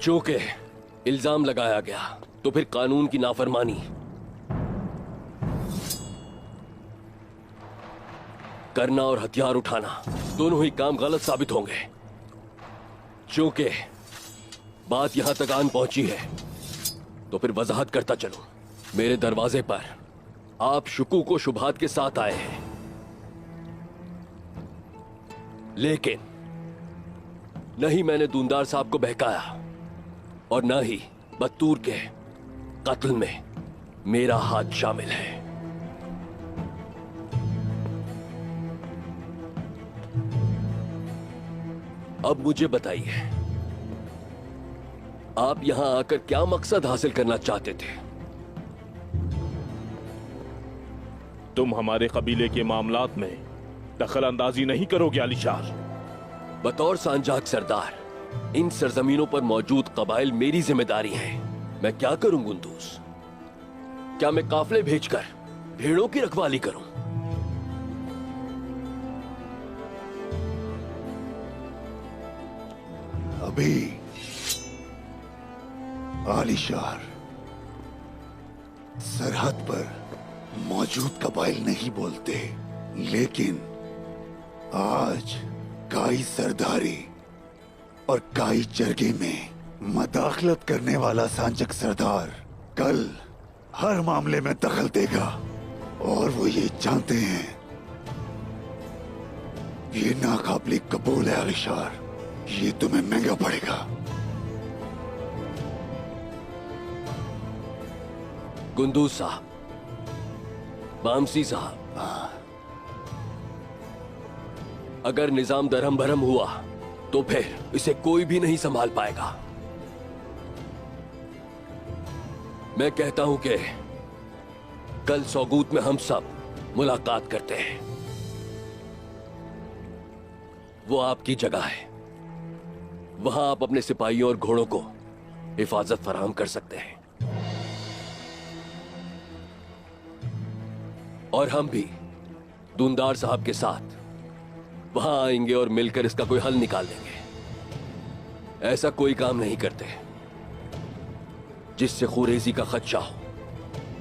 चूंकि इल्जाम लगाया गया तो फिर कानून की नाफरमानी करना और हथियार उठाना दोनों ही काम गलत साबित होंगे। चूंकि बात यहां तक आन पहुंची है तो फिर वजाहत करता चलूं। मेरे दरवाजे पर आप शुकूक को शुभात के साथ आए हैं, लेकिन नहीं मैंने दूंदार साहब को बहकाया और न ही बत्तूर के कत्ल में मेरा हाथ शामिल है। अब मुझे बताइए, आप यहां आकर क्या मकसद हासिल करना चाहते थे? तुम हमारे कबीले के मामलात में दखल अंदाजी नहीं करोगे आलिशार। बतौर सांजाक सरदार इन सरजमीनों पर मौजूद कबाइल मेरी जिम्मेदारी है। मैं क्या करूं गुंदूस? क्या मैं काफले भेजकर भेड़ों की रखवाली करूं? अभी आलिशार सरहद पर मौजूद कबाइल नहीं बोलते, लेकिन आज काई सरदारी और काई चरगे में मदाखलत करने वाला सांजक सरदार कल हर मामले में दखल देगा। और वो ये जानते हैं, ये नाकाबिल कबूल है आलिशार, ये तुम्हें महंगा पड़ेगा। गुंदूस साहब, बामसी साहब, अगर निजाम दरहम भरम हुआ तो फिर इसे कोई भी नहीं संभाल पाएगा। मैं कहता हूं कि कल सौगूत में हम सब मुलाकात करते हैं। वो आपकी जगह है, वहां आप अपने सिपाहियों और घोड़ों को हिफाजत फराहम कर सकते हैं और हम भी दूंदार साहब के साथ वहां आएंगे और मिलकर इसका कोई हल निकाल देंगे। ऐसा कोई काम नहीं करते जिससे खुरेजी का खदशा हो।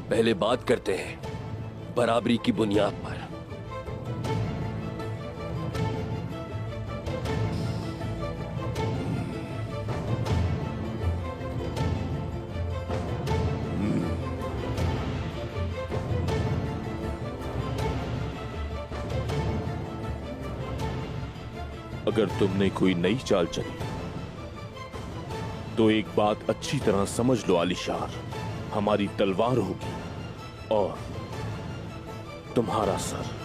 पहले बात करते हैं बराबरी की बुनियाद पर। अगर तुमने कोई नई चाल चली तो एक बात अच्छी तरह समझ लो आलिशार, हमारी तलवार होगी और तुम्हारा सर।